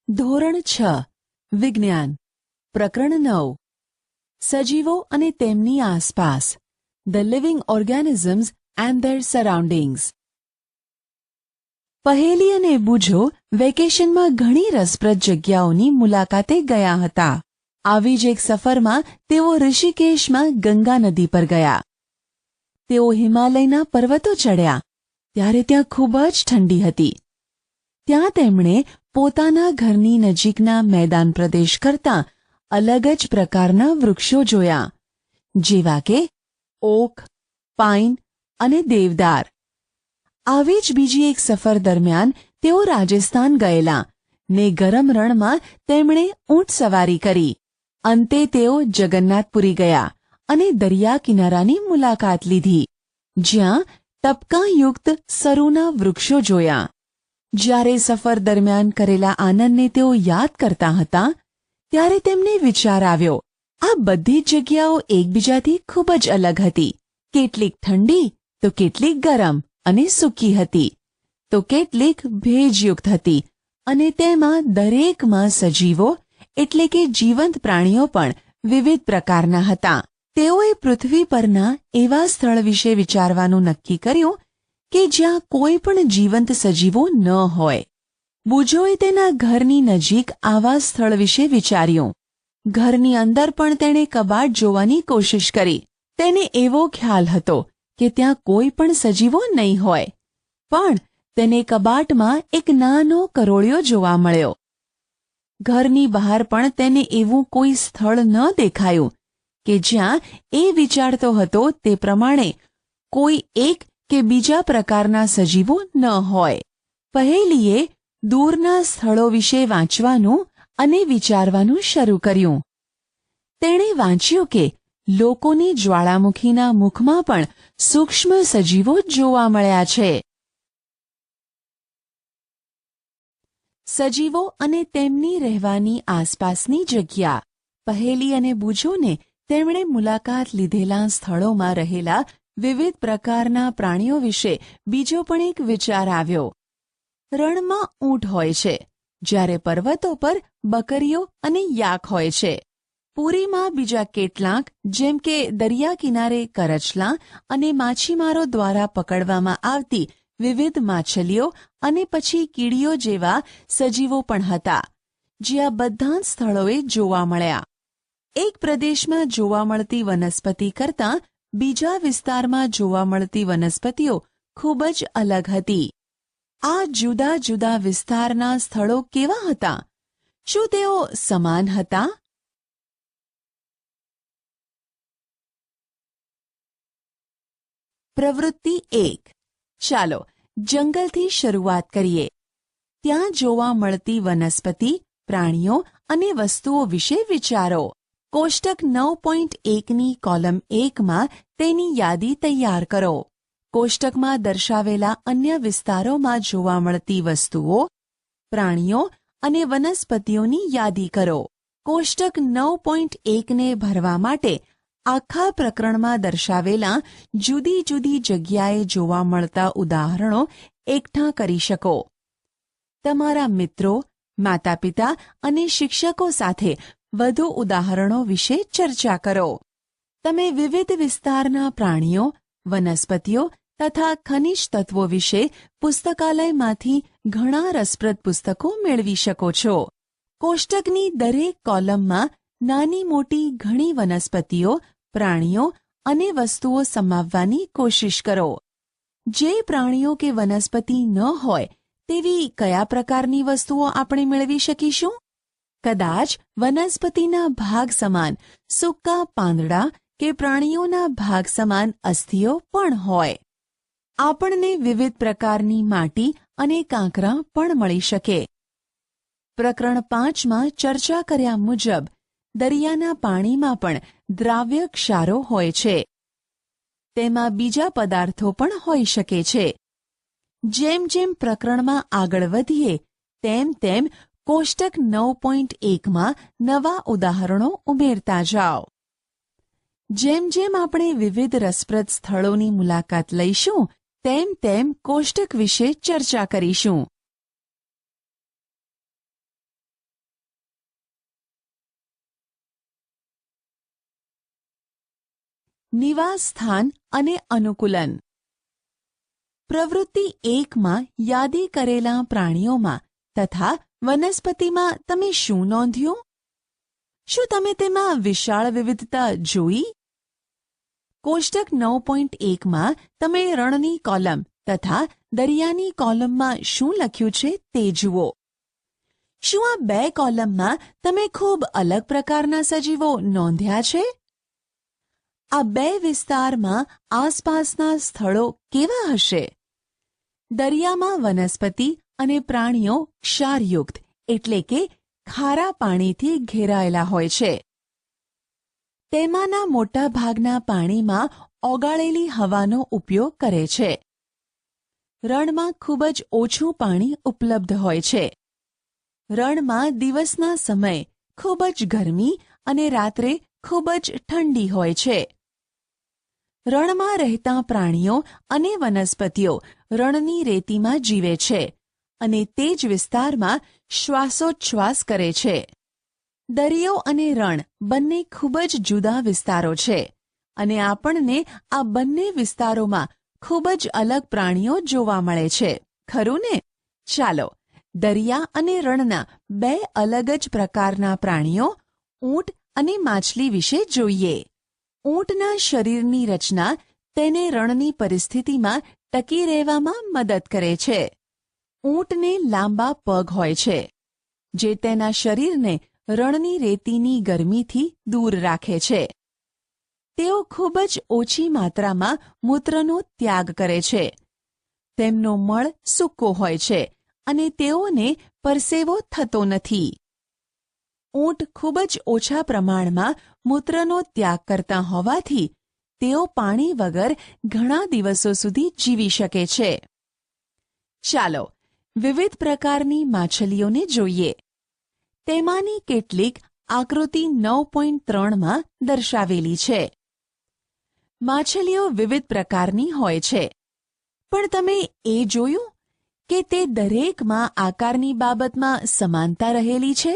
ધોરણ 6 વિજ્ઞાન પ્રકરણ 9 સજીવો અને તેમની આસપાસ the living organisms and there surroundings. પહેલી અને બૂજો વેકેશનમાં ઘણી રસપ્રદ જગ્યાઓની મુલાકાતે ગયા હતા. આવી જ એક સફરમાં તેઓ ઋષિકેશમાં ગંગા નદી પર ગયા. તેઓ હિમાલયના પર્વતો ચડ્યા ત્યારે ત્યાં ખૂબ જ ઠંડી હતી. ત્યાં તેમણે પોતાના ઘરની નજીકના મેદાન પ્રદેશ કરતાં અલગ જ પ્રકારના વૃક્ષો જોયા, જેવા કે ઓક, પાઇન અને દેવદાર. આવી જ બીજી એક સફર દરમિયાન તેઓ રાજસ્થાન ગયેલા ને ગરમ રણમાં તેમણે ઊંટ સવારી કરી. અંતે તેઓ જગન્નાથપુરી ગયા અને દરિયા કિનારાની મુલાકાત લીધી, જ્યાં ટપકાંયુક્ત સરુના વૃક્ષો જોયા. જ્યારે સફર દરમિયાન કરેલા આનંદને તેઓ યાદ કરતા હતા, ત્યારે તેમને વિચાર આવ્યો, આ બધી જ જગ્યાઓ એકબીજાથી ખૂબ જ અલગ હતી. કેટલીક ઠંડી તો કેટલીક ગરમ અને સૂકી હતી, તો કેટલીક ભેજયુક્ત હતી, અને તેમાં દરેકમાં સજીવો એટલે કે જીવંત પ્રાણીઓ પણ વિવિધ પ્રકારના હતા. તેઓએ પૃથ્વી પરના એવા સ્થળ વિશે વિચારવાનું નક્કી કર્યું કે જ્યાં કોઈ પણ જીવંત સજીવો ન હોય. બૂજોએ તેના ઘરની નજીક આવા સ્થળ વિશે વિચાર્યું. ઘરની અંદર પણ તેણે કબાટ જોવાની કોશિશ કરી. તેને એવો ખ્યાલ હતો કે ત્યાં કોઈ પણ સજીવો નહીં હોય, પણ તેને કબાટમાં એક નાનો કરોળિયો જોવા મળ્યો. ઘરની બહાર પણ તેને એવું કોઈ સ્થળ ન દેખાયું કે જ્યાં એ વિચારતો હતો તે પ્રમાણે કોઈ એક કે બીજા પ્રકારના સજીવો ન હોય. પહેલીએ દૂરના સ્થળો વિશે વાંચવાનું અને વિચારવાનું શરૂ કર્યું. તેણે વાંચ્યું કે લોકોની જ્વાળામુખીના મુખમાં પણ સૂક્ષ્મ સજીવો જોવા મળ્યા છે. સજીવો અને તેમની રહેવાની આસપાસની જગ્યા. પહેલી અને બૂજોને તેમણે મુલાકાત લીધેલા સ્થળોમાં રહેલા વિવિધ પ્રકારના પ્રાણીઓ વિશે બીજો પણ એક વિચાર આવ્યો. રણમાં ઊંટ હોય છે, જ્યારે પર્વતો પર બકરીઓ અને યાક હોય છે. પુરીમાં બીજા કેટલાક, જેમ કે દરિયા કિનારે કરચલા અને માછીમારો દ્વારા પકડવામાં આવતી વિવિધ માછલીઓ અને પછી કીડીઓ જેવા સજીવો પણ હતા, જે આ બધા સ્થળોએ જોવા મળ્યા. એક પ્રદેશમાં જોવા મળતી વનસ્પતિ કરતાં બીજા વિસ્તારમાં જોવા મળતી વનસ્પતિઓ ખૂબ જ અલગ હતી. આ જુદા જુદા વિસ્તારના સ્થળો કેવા હતા? શું તેઓ સમાન હતા? પ્રવૃત્તિ 1. ચાલો જંગલથી શરૂઆત કરીએ. ત્યાં જોવા મળતી વનસ્પતિ, પ્રાણીઓ અને વસ્તુઓ વિશે વિચારો. કોષ્ટક 9.1ની કોલમ 1માં તેની યાદી તૈયાર કરો. કોષ્ટકમાં દર્શાવેલા અન્ય વિસ્તારોમાં જોવા મળતી વસ્તુઓ, પ્રાણીઓ અને વનસ્પતિઓની યાદી કરો. કોષ્ટક 9.1ને ભરવા માટે આખા પ્રકરણમાં દર્શાવેલા જુદી જુદી જગ્યાએ જોવા મળતા ઉદાહરણો એકઠાં કરી શકો. તમારા મિત્રો, માતાપિતા અને શિક્ષકો સાથે વધુ ઉદાહરણો વિશે ચર્ચા કરો. તમે વિવિધ વિસ્તારના પ્રાણીઓ, વનસ્પતિઓ તથા ખનિજ તત્વો વિશે પુસ્તકાલયમાંથી ઘણા રસપ્રદ પુસ્તકો મેળવી શકો છો. કોષ્ટકની દરેક કોલમમાં નાની મોટી ઘણી વનસ્પતિઓ, પ્રાણીઓ અને વસ્તુઓ સમાવવાની કોશિશ કરો. જે પ્રાણીઓ કે વનસ્પતિ ન હોય તેવી કયા પ્રકારની વસ્તુઓ આપણે મેળવી શકીશું? કદાચ વનસ્પતિના ભાગ સમાન સૂકા પાંદડા કે પ્રાણીઓના ભાગ સમાન અસ્થિઓ પણ હોય. આપણને વિવિધ પ્રકારની માટી અને કાંકરા પણ મળી શકે. પ્રકરણ 5માં ચર્ચા કર્યા મુજબ દરિયાના પાણીમાં પણ દ્રાવ્ય ક્ષારો હોય છે. તેમાં બીજા પદાર્થો પણ હોઈ શકે છે. જેમ જેમ પ્રકરણમાં આગળ વધીએ તેમ તેમ કોષ્ટક 9.1માં નવા ઉદાહરણો ઉમેરતા જાઓ. જેમ જેમ આપણે વિવિધ રસપ્રદ સ્થળોની મુલાકાત લઈશું, તેમ તેમ કોષ્ટક વિશે ચર્ચા કરીશું. નિવાસ સ્થાન અને અનુકૂલન. પ્રવૃત્તિ 1માં યાદી કરેલા પ્રાણીઓમાં તથા વનસ્પતિમાં તમે શું નોંધ્યું? શું તમે તેમાં વિશાળ વિવિધતા જોઈ? કોષ્ટક 9.1માં તમે રણની કોલમ તથા દરિયાની કોલમમાં શું લખ્યું છે તે જુઓ. શું આ બે કોલમમાં તમે ખૂબ અલગ પ્રકારના સજીવો નોંધ્યા છે? આ બે વિસ્તારમાં આસપાસના સ્થળો કેવા હશે? દરિયામાં વનસ્પતિ અને પ્રાણીઓ ક્ષારયુક્ત એટલે કે ખારા પાણીથી ઘેરાયેલા હોય છે. તેમાંના મોટા ભાગના પાણીમાં ઓગાળેલી હવાનો ઉપયોગ કરે છે. રણમાં ખૂબ જ ઓછું પાણી ઉપલબ્ધ હોય છે. રણમાં દિવસના સમયે ખૂબ જ ગરમી અને રાત્રે ખૂબ જ ઠંડી હોય છે. રણમાં રહેતા પ્રાણીઓ અને વનસ્પતિઓ રણની રેતીમાં જીવે છે અને તે જ વિસ્તારમાં શ્વાસોચ્છ્વાસ કરે છે. દરિયો અને રણ બંને ખૂબ જ જુદા વિસ્તારો છે અને આપણને આ બંને વિસ્તારોમાં ખૂબ જ અલગ પ્રાણીઓ જોવા મળે છે, ખરું ને? ચાલો દરિયા અને રણના બે અલગ જ પ્રકારના પ્રાણીઓ ઊંટ અને માછલી વિશે જોઈએ. ઊંટના શરીરની રચના તેને રણની પરિસ્થિતિમાં ટકી રહેવામાં મદદ કરે છે. ઊંટને લાંબા પગ હોય છે જે તેના શરીરને રણની રેતીની ગરમીથી દૂર રાખે છે. તેઓ ખૂબ જ ઓછી માત્રામાં મૂત્રનો ત્યાગ કરે છે. તેમનો મળ સૂકો હોય છે અને તેઓને પરસેવો થતો નથી. ઊંટ ખૂબ જ ઓછા પ્રમાણમાં મૂત્રનો ત્યાગ કરતા હોવાથી તેઓ પાણી વગર ઘણા દિવસો સુધી જીવી શકે છે. ચાલો વિવિધ પ્રકારની માછલીઓને જોઈએ. તેમાંની કેટલીક આકૃતિ 9.3માં દર્શાવેલી છે. માછલીઓ વિવિધ પ્રકારની હોય છે, પણ તમે એ જોયું કે તે દરેકમાં આકારની બાબતમાં સમાનતા રહેલી છે?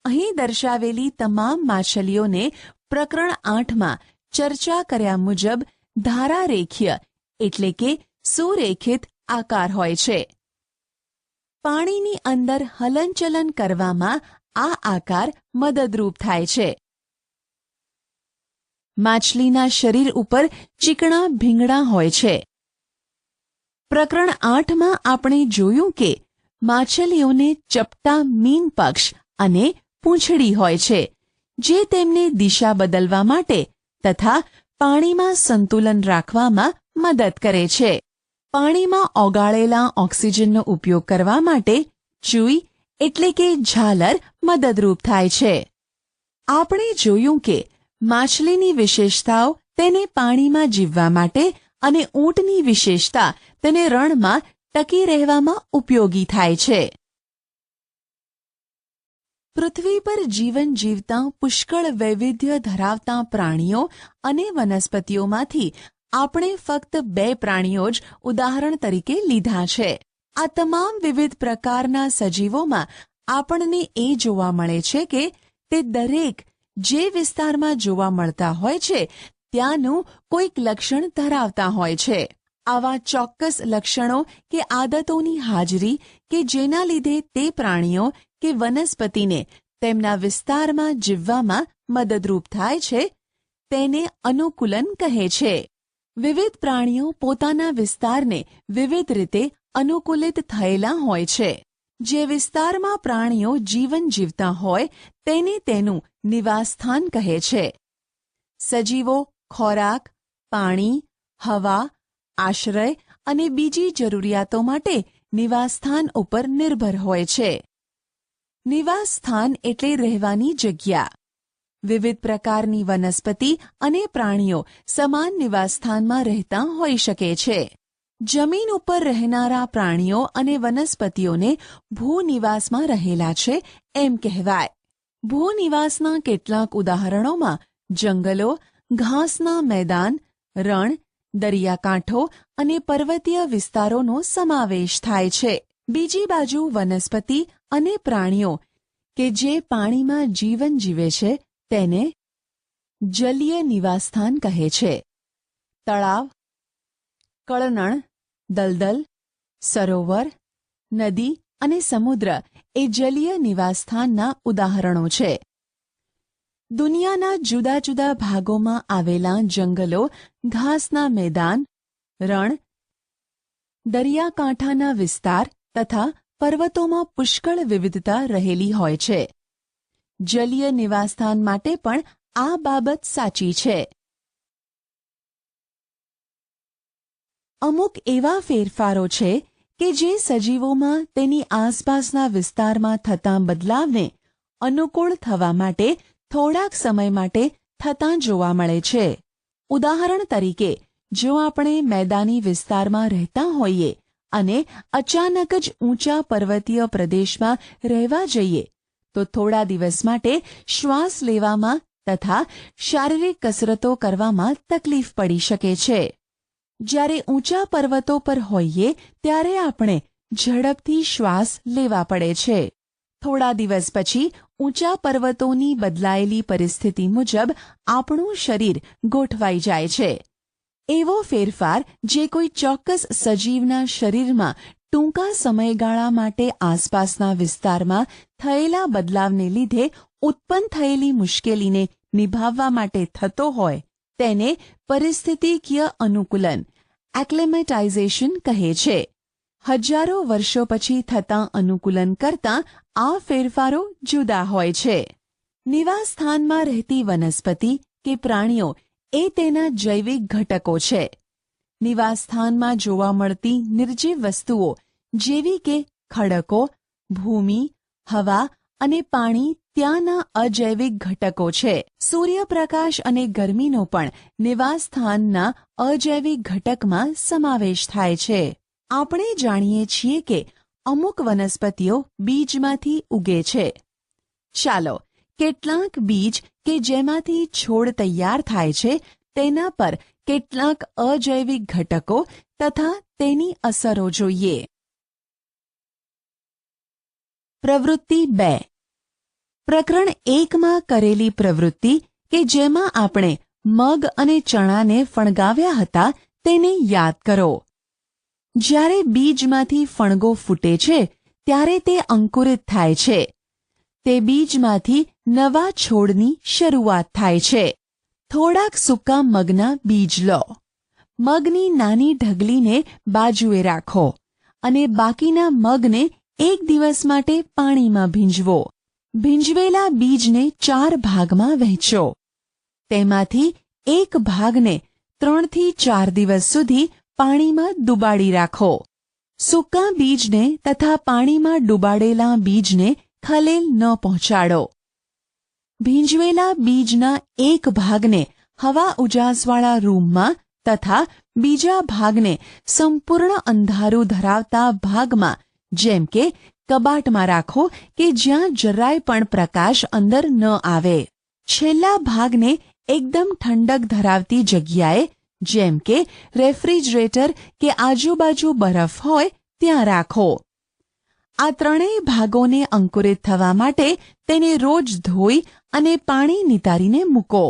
અહીં દર્શાવેલી તમામ માછલીઓને પ્રકરણ 8માં ચર્ચા કર્યા મુજબ ધારારેખીય એટલે કે સુરેખિત આકાર હોય છે. પાણીની અંદર હલનચલન કરવામાં આ આકાર મદદરૂપ થાય છે. માછલીના શરીર ઉપર ચીકણા ભીંગડા હોય છે. પ્રકરણ 8માં આપણે જોયું કે માછલીઓને ચપટા મીન પક્ષ અને પૂંછડી હોય છે જે તેમને દિશા બદલવા માટે તથા પાણીમાં સંતુલન રાખવામાં મદદ કરે છે. પાણીમાં ઓગાળેલા ઓક્સિજનનો ઉપયોગ કરવા માટે ચૂઈ એટલે કે ઝાલર મદદરૂપ થાય છે. આપણે જોયું કે માછલીની વિશેષતાઓ તેને પાણીમાં જીવવા માટે અને ઊંટની વિશેષતા તેને રણમાં ટકી રહેવામાં ઉપયોગી થાય છે. પૃથ્વી પર જીવન જીવતા પુષ્કળ વૈવિધ્ય ધરાવતા પ્રાણીઓ અને વનસ્પતિઓમાંથી આપણે ફક્ત 2 પ્રાણીઓ જ ઉદાહરણ તરીકે લીધા છે. આ તમામ વિવિધ પ્રકારના સજીવોમાં આપણને એ જોવા મળે છે કે તે દરેક જે વિસ્તારમાં જોવા મળતા હોય છે ત્યાંનું કોઈક લક્ષણ ધરાવતા હોય છે. આવા ચોક્કસ લક્ષણો કે આદતોની હાજરી કે જેના લીધે તે પ્રાણીઓ કે વનસ્પતિને તેમના વિસ્તારમાં જીવવામાં મદદરૂપ થાય છે તેને અનુકૂલન કહે છે. વિવિધ પ્રાણીઓ પોતાના વિસ્તારને વિવિધ રીતે અનુકૂલિત થયેલા હોય છે. જે વિસ્તારમાં પ્રાણીઓ જીવન જીવતા હોય તેને તેનું નિવાસસ્થાન કહે છે. સજીવો ખોરાક, પાણી, હવા, આશ્રય અને બીજી જરૂરિયાતો માટે નિવાસસ્થાન ઉપર નિર્ભર હોય છે. નિવાસસ્થાન એટલે રહેવાની જગ્યા. વિવિધ પ્રકારની વનસ્પતિ અને પ્રાણીઓ સમાન નિવાસસ્થાનમાં રહેતા હોઈ શકે છે. જમીન ઉપર રહેનારા પ્રાણીઓ અને વનસ્પતિઓને ભૂનિવાસમાં રહેલા છે એમ કહેવાય. ભૂનિવાસના કેટલાક ઉદાહરણોમાં જંગલો, ઘાસના મેદાન, રણ, દરિયાકાંઠો અને પર્વતીય વિસ્તારોનો સમાવેશ થાય છે. બીજી બાજુ વનસ્પતિ અને પ્રાણીઓ કે જે પાણીમાં જીવન જીવે છે તેને જલીય નિવાસસ્થાન કહે છે. તળાવ, કળનળ, દલદલ, સરોવર, નદી અને સમુદ્ર એ જલીય નિવાસસ્થાનના ઉદાહરણો છે. દુનિયાના જુદા જુદા ભાગોમાં આવેલા જંગલો, ઘાસના મેદાન, રણ, દરિયાકાંઠાના વિસ્તાર તથા પર્વતોમાં પુષ્કળ વિવિધતા રહેલી હોય છે. જલીય નિવાસસ્થાન માટે પણ આ બાબત સાચી છે. અમુક એવા ફેરફારો છે કે જે સજીવોમાં તેની આસપાસના વિસ્તારમાં થતા બદલાવને અનુકૂળ થવા માટે થોડાક સમય માટે થતાં જોવા મળે છે. ઉદાહરણ તરીકે, જો આપણે મેદાની વિસ્તારમાં રહેતા હોઈએ અને અચાનક જ ઊંચા પર્વતીય પ્રદેશમાં રહેવા જઈએ તો થોડા દિવસ માટે શ્વાસ લેવામાં તથા શારીરિક કસરતો કરવામાં તકલીફ પડી શકે છે. જ્યારે ઊંચા પર્વતો પર હોઈએ ત્યારે આપણે ઝડપથી શ્વાસ લેવા પડે છે. થોડા દિવસ પછી ઊંચા પર્વતોની બદલાયેલી પરિસ્થિતિ મુજબ આપણું શરીર ગોઠવાઈ જાય છે. એવો ફેરફાર જે કોઈ ચોક્કસ સજીવના શરીરમાં ટૂંકા સમયગાળા માટે આસપાસના વિસ્તારમાં થયેલા બદલાવને લીધે ઉત્પન્ન થયેલી મુશ્કેલીને નિભાવવા માટે થતો હોય તેને પરિસ્થિતિકીય અનુકૂલન એક્લેમેટાઇઝેશન કહે છે. હજારો વર્ષો પછી થતાં અનુકૂલન કરતાં આ ફેરફારો જુદા હોય છે. નિવાસસ્થાનમાં રહેતી વનસ્પતિ કે પ્રાણીઓ એ તેના જૈવિક ઘટકો છે. નિવાસસ્થાનમાં જોવા મળતી નિર્જીવ વસ્તુઓ જેવી કે ખડકો, ભૂમિ, હવા અને પાણી ત્યાંના અજૈવિક ઘટકો છે. સૂર્યપ્રકાશ અને ગરમીનો પણ નિવાસસ્થાનના અજૈવિક ઘટકમાં સમાવેશ થાય છે. આપણે જાણીએ છીએ કે અમુક વનસ્પતિઓ બીજમાંથી ઉગે છે. ચાલો કેટલાક બીજ કે જેમાંથી છોડ તૈયાર થાય છે તેના પર કેટલાક અજૈવિક ઘટકો તથા તેની અસરો જોઈએ. પ્રવૃત્તિ 2. પ્રકરણ 1માં કરેલી પ્રવૃત્તિ કે જેમાં આપણે મગ અને ચણાને ફણગાવ્યા હતા તેને યાદ કરો. જ્યારે બીજમાંથી ફણગો ફૂટે છે ત્યારે તે અંકુરિત થાય છે. તે બીજમાંથી નવા છોડની શરૂઆત થાય છે. થોડાક સૂકા મગના બીજ લો. મગની નાની ઢગલીને બાજુએ રાખો અને બાકીના મગને એક દિવસ માટે પાણીમાં ભીંજવો. ભીંજવેલા બીજને 4 ભાગમાં વહેંચો. તેમાંથી એક ભાગને 3 થી 4 દિવસ સુધી પાણીમાં ડુબાડી રાખો. સૂકા બીજને તથા પાણીમાં ડુબાડેલા બીજને ખલેલ ન પહોંચાડો. ભીંજવેલા બીજના એક ભાગને હવા ઉજાસવાળા રૂમમાં તથા બીજા ભાગને સંપૂર્ણ અંધારું ધરાવતા ભાગમાં જેમ કે કબાટમાં રાખો કે જ્યાં જરાય પણ પ્રકાશ અંદર ન આવે. છેલ્લા ભાગને એકદમ ઠંડક ધરાવતી જગ્યાએ જેમ કે રેફ્રિજરેટર કે આજુબાજુ બરફ હોય ત્યાં રાખો. આ ત્રણેય ભાગોને અંકુરિત થવા માટે તેને રોજ ધોઈ અને પાણી નિતારીને મૂકો.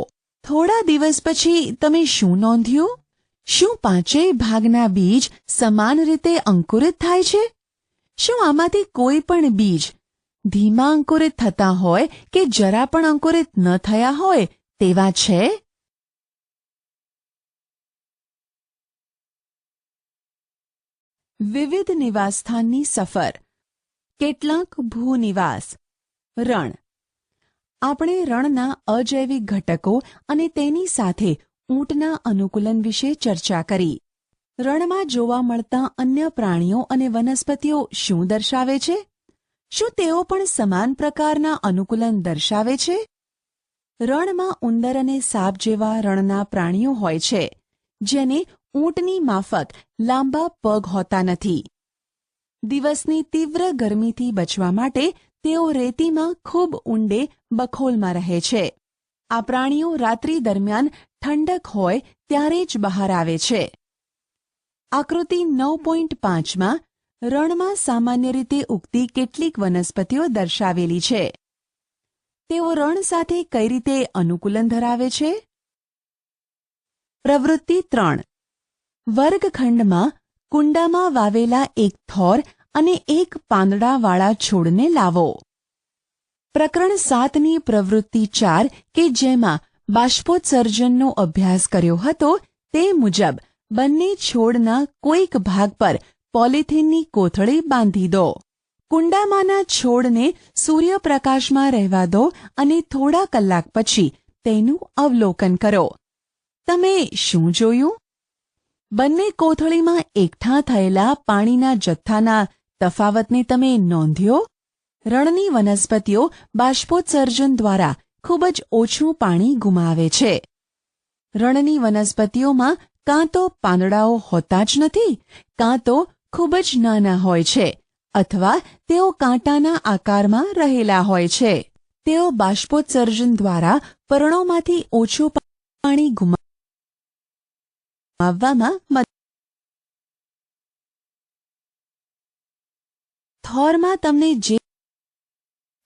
થોડા દિવસ પછી તમે શું નોંધ્યું? શું 5 ભાગના બીજ સમાન રીતે અંકુરિત થાય છે? શું આમાંથી કોઈ પણ બીજ ધીમા અંકુરિત થતા હોય કે જરા પણ અંકુરિત ન થયા હોય તેવા છે? વિવિધ નિવાસસ્થાનની સફર. કેટલાક ભૂનિવાસ. રણ. આપણે રણના અજૈવિક ઘટકો અને તેની સાથે ઊંટના અનુકૂલન વિશે ચર્ચા કરી. રણમાં જોવા મળતા અન્ય પ્રાણીઓ અને વનસ્પતિઓ શું દર્શાવે છે? શું તેઓ પણ સમાન પ્રકારના અનુકૂલન દર્શાવે છે? રણમાં ઉંદર અને સાપ જેવા રણના પ્રાણીઓ હોય છે જેને ઊંટની માફક લાંબા પગ હોતા નથી. દિવસની તીવ્ર ગરમીથી બચવા માટે તેઓ રેતીમાં ખૂબ ઊંડે બખોલમાં રહે છે. આ પ્રાણીઓ રાત્રિ દરમિયાન ઠંડક હોય ત્યારે જ બહાર આવે છે. આકૃતિ 9.5માં રણમાં સામાન્ય રીતે ઉગતી કેટલીક વનસ્પતિઓ દર્શાવેલી છે. તેઓ રણ સાથે કઈ રીતે અનુકૂલન ધરાવે છે? પ્રવૃત્તિ 3. વર્ગખંડમાં કુંડામાં વાવેલા એક થોર અને એક પાંદડાવાળા છોડને લાવો. પ્રકરણ 7ની પ્રવૃત્તિ 4 કે જેમાં બાષ્પોત્સર્જનનો અભ્યાસ કર્યો હતો તે મુજબ બંને છોડના કોઈક ભાગ પર પોલિથીનની કોથળી બાંધી દો. કુંડામાંના છોડને સૂર્યપ્રકાશમાં રહેવા દો અને થોડા કલાક પછી તેનું અવલોકન કરો. તમે શું જોયું? બંને કોથળીમાં એકઠા થયેલા પાણીના જથ્થાના તફાવતને તમે નોંધ્યો? રણની વનસ્પતિઓ બાષ્પોત્સર્જન દ્વારા ખૂબ જ ઓછું પાણી ગુમાવે છે. રણની વનસ્પતિઓમાં કાં તો પાંદડાઓ હોતા જ નથી, કાં તો ખૂબ જ નાના હોય છે, અથવા તેઓ કાંટાના આકારમાં રહેલા હોય છે. તેઓ બાષ્પોત્સર્જન દ્વારા પર્ણોમાંથી ઓછું પાણી ગુમાવવામાં મદદ. થોરમાં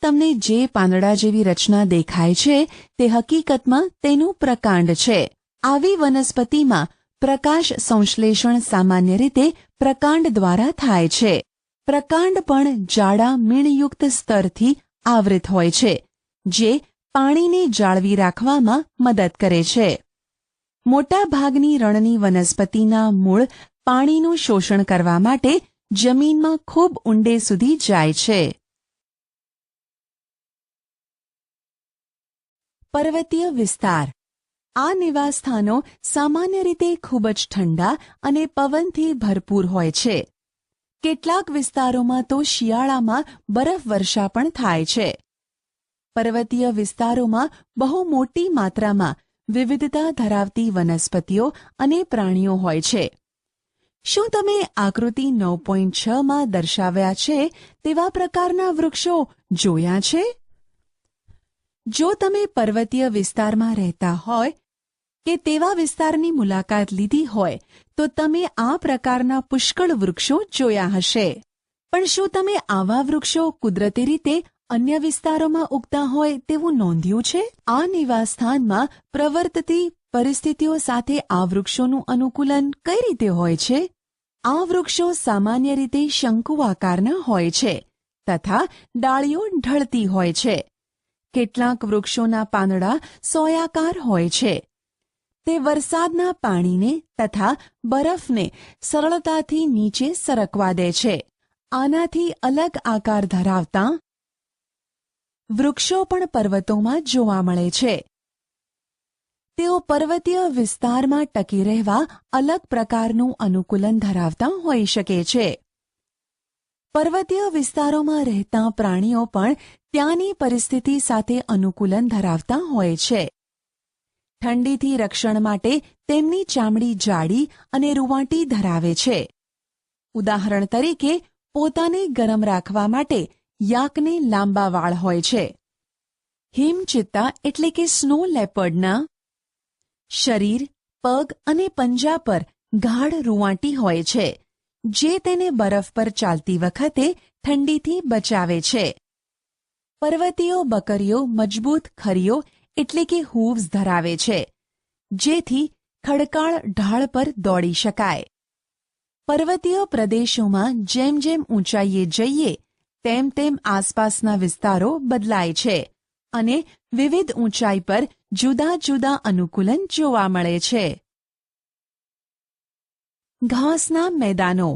તમને જે પાંદડા જેવી રચના દેખાય છે તે હકીકતમાં તેનું પ્રકાંડ છે. આવી વનસ્પતિમાં પ્રકાશ સંશ્લેષણ સામાન્ય રીતે પ્રકાંડ દ્વારા થાય છે. પ્રકાંડ પણ જાડા મીણયુક્ત સ્તરથી આવૃત હોય છે, જે પાણીને જાળવી રાખવામાં મદદ કરે છે. મોટા ભાગની રણની વનસ્પતિના મૂળ પાણીનું શોષણ કરવા માટે જમીનમાં ખૂબ ઊંડે સુધી જાય છે. પર્વતીય વિસ્તાર. આ નિવાસસ્થાનો સામાન્ય રીતે ખૂબ જ ઠંડા અને પવનથી ભરપૂર હોય છે. કેટલાક વિસ્તારોમાં તો શિયાળામાં બરફવર્ષા પણ થાય છે. પર્વતીય વિસ્તારોમાં બહુ મોટી માત્રામાં વિવિધતા ધરાવતી વનસ્પતિઓ અને પ્રાણીઓ હોય છે. શું તમે આકૃતિ 9.6માં દર્શાવ્યા છે તેવા પ્રકારના વૃક્ષો જોયા છે? જો તમે પર્વતીય વિસ્તારમાં રહેતા હોય કે તેવા વિસ્તારની મુલાકાત લીધી હોય તો તમે આ પ્રકારના પુષ્કળ વૃક્ષો જોયા હશે. પણ શું તમે આવા વૃક્ષો કુદરતી રીતે અન્ય વિસ્તારોમાં ઉગતા હોય તેવું નોંધ્યું છે? આ નિવાસસ્થાનમાં પ્રવર્તતી પરિસ્થિતિઓ સાથે આ વૃક્ષોનું અનુકૂલન કઈ રીતે હોય છે? આ વૃક્ષો સામાન્ય રીતે શંકુ આકારના હોય છે તથા ડાળીઓ ઢળતી હોય છે. કેટલાક વૃક્ષોના પાંદડા સોયાકાર હોય છે. તે વરસાદના પાણીને તથા બરફને સરળતાથી નીચે સરકવા દે છે. આનાથી અલગ આકાર ધરાવતા વૃક્ષો પણ પર્વતોમાં જોવા મળે છે. તેઓ પર્વતીય વિસ્તારમાં ટકી રહેવા અલગ પ્રકારનું અનુકૂલન ધરાવતા હોઈ શકે છે. પર્વતીય વિસ્તારોમાં રહેતા પ્રાણીઓ પણ ત્યાંની પરિસ્થિતિ સાથે અનુકૂલન ધરાવતા હોય છે. ઠંડીથી રક્ષણ માટે તેમની ચામડી જાડી અને રૂંવાટી ધરાવે છે. ઉદાહરણ તરીકે પોતાને ગરમ રાખવા માટે યાકને લાંબા વાળ હોય છે. હિમચિત્તા એટલે કે સ્નો લેપર્ડના શરીર, પગ અને પંજા પર ગાઢ રૂંવાટી હોય છે, જે તેને બરફ પર ચાલતી વખતે ઠંડીથી બચાવે છે. પર્વતીય બકરીઓ મજબૂત ખરીઓ એટલે કે હૂવ્સ ધરાવે છે, જેથી ખડકાળ ઢાળ પર દોડી શકાય. પર્વતીય પ્રદેશોમાં જેમ જેમ ઊંચાઈએ જઈએ તેમ તેમ આસપાસના વિસ્તારો બદલાય છે અને વિવિધ ઊંચાઈ પર જુદા જુદા અનુકૂલન જોવા મળે છે. ઘાસના મેદાનો.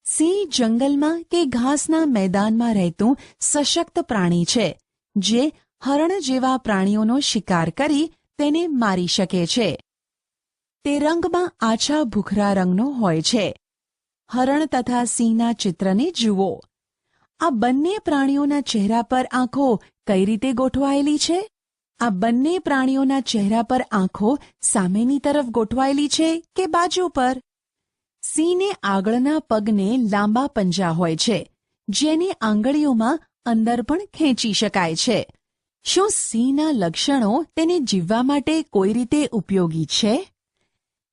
સિંહ જંગલમાં કે ઘાસના મેદાનમાં રહેતું સશક્ત પ્રાણી છે, જે હરણ જેવા પ્રાણીઓનો શિકાર કરી તેને મારી શકે છે. તે રંગમાં આછા ભૂખરા રંગનો હોય છે. હરણ તથા સિંહના ચિત્રને જુઓ. આ બંને પ્રાણીઓના ચહેરા પર આંખો કઈ રીતે ગોઠવાયેલી છે? આ બંને પ્રાણીઓના ચહેરા પર આંખો સામેની તરફ ગોઠવાયેલી છે કે બાજુ પર? સિંહને આગળના પગને લાંબા પંજા હોય છે, જેની આંગળીઓમાં અંદર પણ ખેંચી શકાય છે. શું સિંહના લક્ષણો તેને જીવવા માટે કોઈ રીતે ઉપયોગી છે?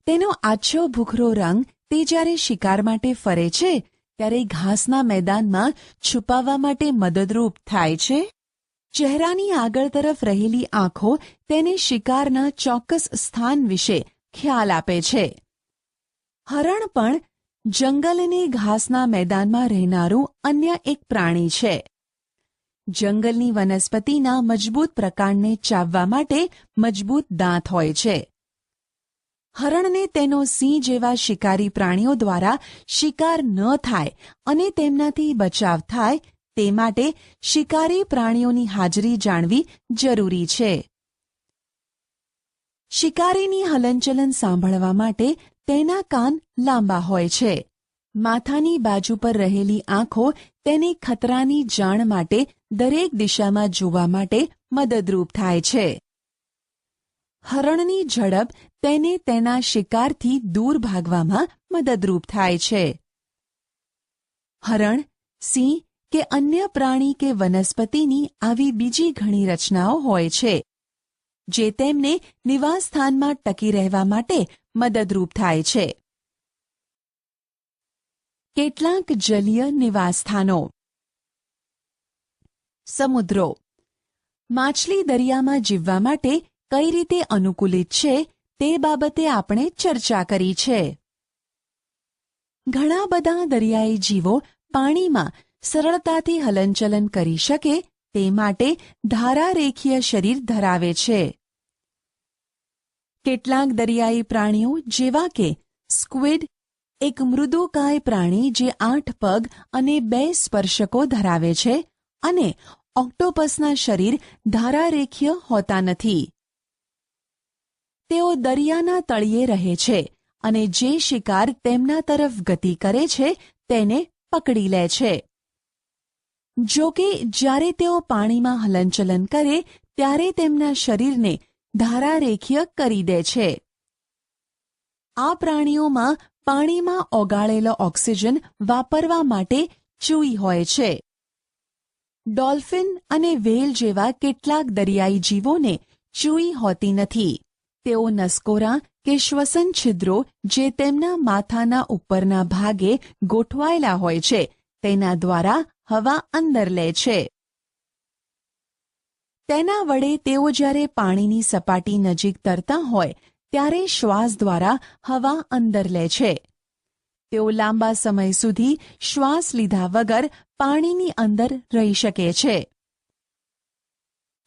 તેનો આછો ભૂખરો રંગ તે જ્યારે શિકાર માટે ફરે છે ત્યારે ઘાસના મેદાનમાં છુપાવવા માટે મદદરૂપ થાય છે. ચહેરાની આગળ તરફ રહેલી આંખો તેને શિકારના ચોક્કસ સ્થાન વિશે ખ્યાલ આપે છે. હરણ પણ જંગલ અને ઘાસના મેદાનમાં રહેનારું અન્ય એક પ્રાણી છે. જંગલની વનસ્પતિના મજબૂત પ્રકાંડને ચાવવા માટે મજબૂત દાંત હોય છે. હરણને તેનો સિંહ જેવા શિકારી પ્રાણીઓ દ્વારા શિકાર ન થાય અને તેમનાથી બચાવ થાય તે માટે શિકારી પ્રાણીઓની હાજરી જાણવી જરૂરી છે. શિકારીની હલનચલન સાંભળવા માટે તેના કાન લાંબા હોય છે. માથાની બાજુ પર રહેલી આંખો તેને ખતરાની જાણ માટે દરેક દિશામાં જોવા માટે મદદરૂપ થાય છે. હરણની ઝડપ તેને તેના શિકારથી દૂર ભાગવામાં મદદરૂપ થાય છે. હરણ, સિંહ કે અન્ય પ્રાણી કે વનસ્પતિની આવી બીજી ઘણી રચનાઓ હોય છે જે તેમને નિવાસસ્થાનમાં ટકી રહેવા માટે મદદરૂપ થાય છે. કેટલાક જલીય નિવાસસ્થાનો. સમુદ્રો. માછલી દરિયામાં જીવવા માટે કઈ રીતે અનુકૂલિત છે તે બાબતે આપણે ચર્ચા કરી છે. ઘણા બધા દરિયાઈ જીવો પાણીમાં સરળતાથી હલનચલન કરી શકે તે માટે ધારારેખીય શરીર ધરાવે છે. કેટલાક દરિયાઈ પ્રાણીઓ જેવા કે સ્ક્વિડ, એક મૃદુકાય પ્રાણી જે 8 પગ અને 2 સ્પર્શકો ધરાવે છે, અને ઓક્ટોપસના શરીર ધારારેખીય હોતા નથી. તેઓ દરિયાના તળિયે રહે છે અને જે શિકાર તેમના તરફ ગતિ કરે છે તેને પકડી લે છે. જો કે જ્યારે તેઓ પાણીમાં હલનચલન કરે ત્યારે તેમના શરીરને ધારારેખીય કરી દે છે. આ પ્રાણીઓમાં પાણીમાં ઓગાળેલો ઓક્સિજન વાપરવા માટે ચૂઈ હોય છે. ડોલ્ફિન અને વ્હેલ જેવા કેટલાક દરિયાઈ જીવોને ચૂઈ હોતી નથી. તેઓ નસકોરાં કે શ્વસન છિદ્રો જે તેમના માથાના ઉપરના ભાગે ગોઠવાયેલા હોય છે તેના દ્વારા હવા અંદર લે છે. તેના વડે તેઓ જ્યારે પાણીની સપાટી નજીક તરતા હોય ત્યારે શ્વાસ દ્વારા હવા અંદર લે છે. તેઓ લાંબા સમય સુધી શ્વાસ લીધા વગર પાણીની અંદર રહી શકે છે.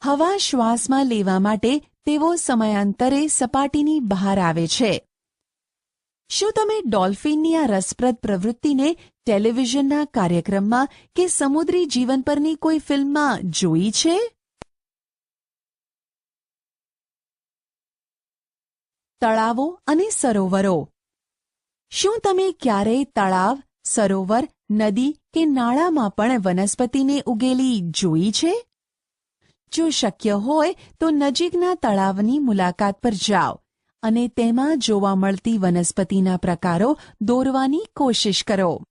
હવા શ્વાસમાં લેવા માટે તેઓ સમયાંતરે સપાટીની બહાર આવે છે. શું તમે ડોલ્ફિનની આ રસપ્રદ પ્રવૃત્તિને ટેલિવિઝનના કાર્યક્રમમાં કે સમુદ્રી જીવન પરની કોઈ ફિલ્મમાં જોઈ છે? તળાવો અને સરોવરો. શું તમે ક્યારેય તળાવ, સરોવર, નદી કે નાળામાં પણ વનસ્પતિને ઉગેલી જોઈ છે? જો શક્ય હોય તો નજીકના તળાવની મુલાકાત પર જાઓ અને તેમાં જોવા મળતી વનસ્પતિના પ્રકારો દોરવાની કોશિશ કરો.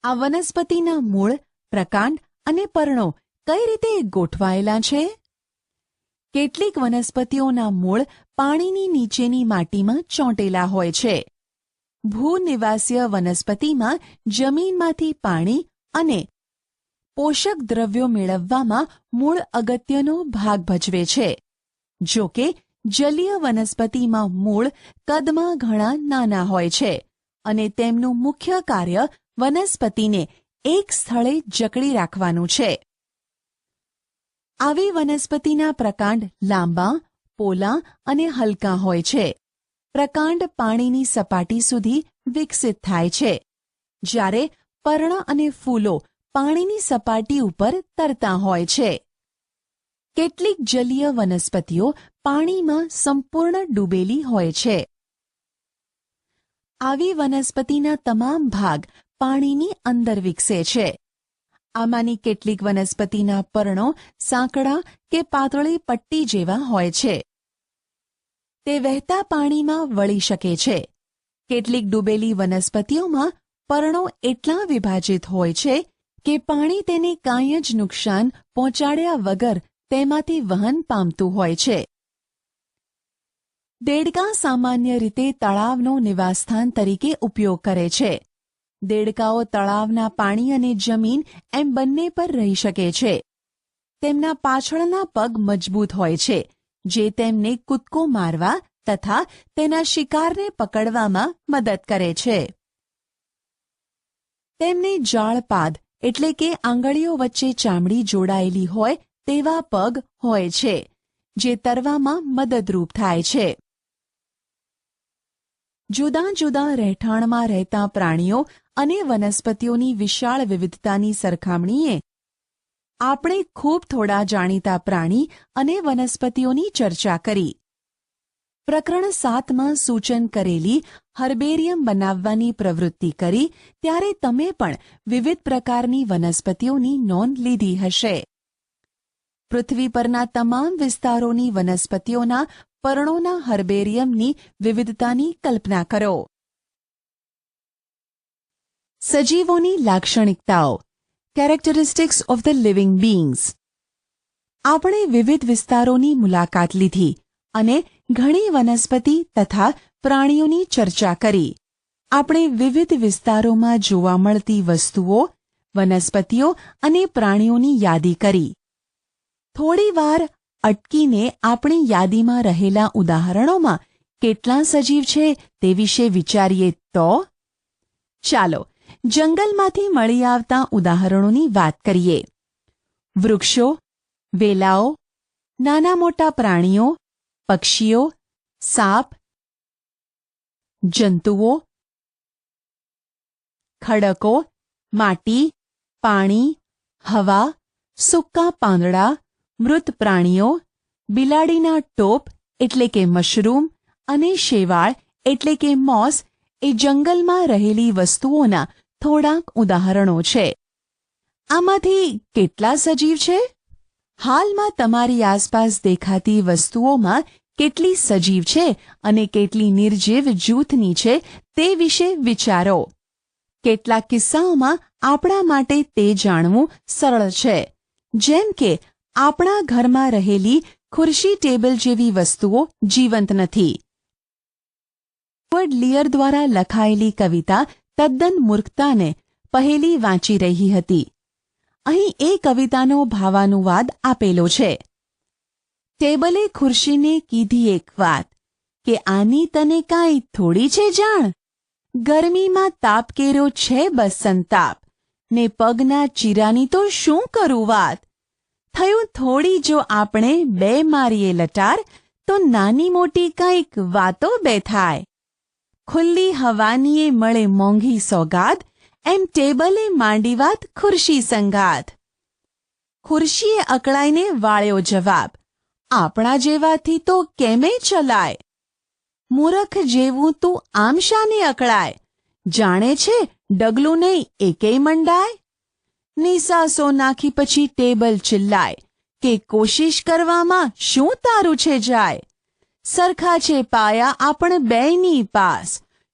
આ વનસ્પતિના મૂળ, પ્રકાંડ અને પર્ણો કઈ રીતે ગોઠવાયેલા છે? કેટલીક વનસ્પતિઓના મૂળ પાણીની નીચેની માટીમાં ચોંટેલા હોય છે. ભૂનિવાસીય વનસ્પતિમાં જમીનમાંથી પાણી અને પોષક દ્રવ્યો મેળવવામાં મૂળ અગત્યનો ભાગ ભજવે છે. જો કે જલીય વનસ્પતિમાં મૂળ કદમાં ઘણા નાના હોય છે અને તેમનું મુખ્ય કાર્ય વનસ્પતિને એક સ્થળે જકડી રાખવાનું છે. આવી વનસ્પતિના પ્રકાંડ લાંબા, પોલા અને હલકા હોય છે. પ્રકાંડ પાણીની સપાટી સુધી વિકસિત થાય છે, જ્યારે પર્ણ અને ફૂલો પાણીની સપાટી ઉપર તરતા હોય છે. કેટલીક જલીય વનસ્પતિઓ પાણીમાં સંપૂર્ણ ડૂબેલી હોય છે. આવી વનસ્પતિના તમામ ભાગ પાણીની અંદર વિકસે છે. આમાંની કેટલીક વનસ્પતિના પર્ણો સાંકડા કે પાતળી પટ્ટી જેવા હોય છે. તે વહેતા પાણીમાં વળી શકે છે. કેટલીક ડૂબેલી વનસ્પતિઓમાં પર્ણો એટલા વિભાજિત હોય છે કે પાણી તેને કાંઈ જ નુકસાન પહોંચાડ્યા વગર તેમાંથી વહન પામતું હોય છે. દેડકાં સામાન્ય રીતે તળાવનો નિવાસસ્થાન તરીકે ઉપયોગ કરે છે. દેડકાઓ તળાવના પાણી અને જમીન એમ બંને પર રહી શકે છે. તેમના પાછળના પગ મજબૂત હોય છે, જે તેમને કૂદકો મારવા તથા તેના શિકારને પકડવામાં મદદ કરે છે. તેમને જાળપાદ એટલે કે આંગળીઓ વચ્ચે ચામડી જોડાયેલી હોય તેવા પગ હોય છે, જે તરવામાં મદદરૂપ થાય છે. જુદા જુદા રહેઠાણમાં રહેતા પ્રાણીઓ અને વનસ્પતિઓની વિશાળ વિવિધતાની સરખામણીએ આપણે ખૂબ થોડા જાણીતા પ્રાણી અને વનસ્પતિઓની ચર્ચા કરી. પ્રકરણ 7માં સૂચન કરેલી હર્બેરિયમ બનાવવાની પ્રવૃત્તિ કરી ત્યારે તમે પણ વિવિધ પ્રકારની વનસ્પતિઓની નોંધ લીધી હશે. પૃથ્વી પરના તમામ વિસ્તારોની વનસ્પતિઓના પર્ણોના હર્બેરિયમની વિવિધતાની કલ્પના કરો. સજીવોની લાક્ષણિકતાઓ, કેરેક્ટરિસ્ટિક્સ ઓફ ધ લિવિંગ બીઇંગ્સ. આપણે વિવિધ વિસ્તારોની મુલાકાત લીધી અને ઘણી વનસ્પતિ તથા પ્રાણીઓની ચર્ચા કરી. આપણે વિવિધ વિસ્તારોમાં જોવા મળતી વસ્તુઓ, વનસ્પતિઓ અને પ્રાણીઓની યાદી કરી. થોડી વાર અટકીને આપણી યાદીમાં રહેલા ઉદાહરણોમાં કેટલા સજીવ છે તે વિશે વિચારીએ તો? ચાલો જંગલમાંથી મળી આવતા ઉદાહરણોની વાત કરીએ. વૃક્ષો, વેલાઓ, નાના મોટા પ્રાણીઓ, પક્ષીઓ, સાપ, જંતુઓ, ખડકો, માટી, પાણી, હવા, સૂકા પાંદડા, મૃત પ્રાણીઓ, બિલાડીના ટોપ એટલે કે મશરૂમ અને શેવાળ એટલે કે મોસ એ જંગલમાં રહેલી વસ્તુઓના થોડાક ઉદાહરણો છે. આમાંથી કેટલા સજીવ છે? હાલમાં તમારી આસપાસ દેખાતી વસ્તુઓમાં કેટલી સજીવ છે અને કેટલી નિર્જીવ જૂથની છે તે વિશે વિચારો. કેટલાક કિસ્સાઓમાં આપણા માટે તે જાણવું સરળ છે, જેમ કે આપણા ઘરમાં રહેલી ખુરશી ટેબલ જેવી વસ્તુઓ જીવંત નથી. એડવર્ડ લિયર દ્વારા લખાયેલી કવિતા તદ્દન મૂર્ખતાને પહેલી વાંચી રહી હતી. અહીં એ કવિતાનો ભાવાનુવાદ આપેલો છે. ટેબલે ખુરશીને કીધી એક વાત કે આની તને કાંઈ થોડી છે જાણ. ગરમીમાં તાપ કેરો છે બસ સંતાપ, ને પગના ચીરાની તો શું કરું વાત. થયું થોડી જો આપણે બે મારીએ લટાર, તો નાની મોટી કંઈક વાતો બે થાય. ખુલ્લી હવાનીએ મળે મોંઘી સોગાદ, એમ ટેબલે માંડી વાત ખુરશી સંગાથ. ખુરશીએ અકળાઈને વાળ્યો જવાબ, આપણા જેવાથી તો કેમે ચલાય. મૂરખ જેવું તું આમ શાને અકળાય, જાણે છે ડગલું નહીં એકેય મંડાય. નિસાસો નાખી પછી ટેબલ ચિલ્લાય કે કોશિશ કરવામાં શું તારું છે જાય. સરખા છે પાયા આપણ બેયની પાસ,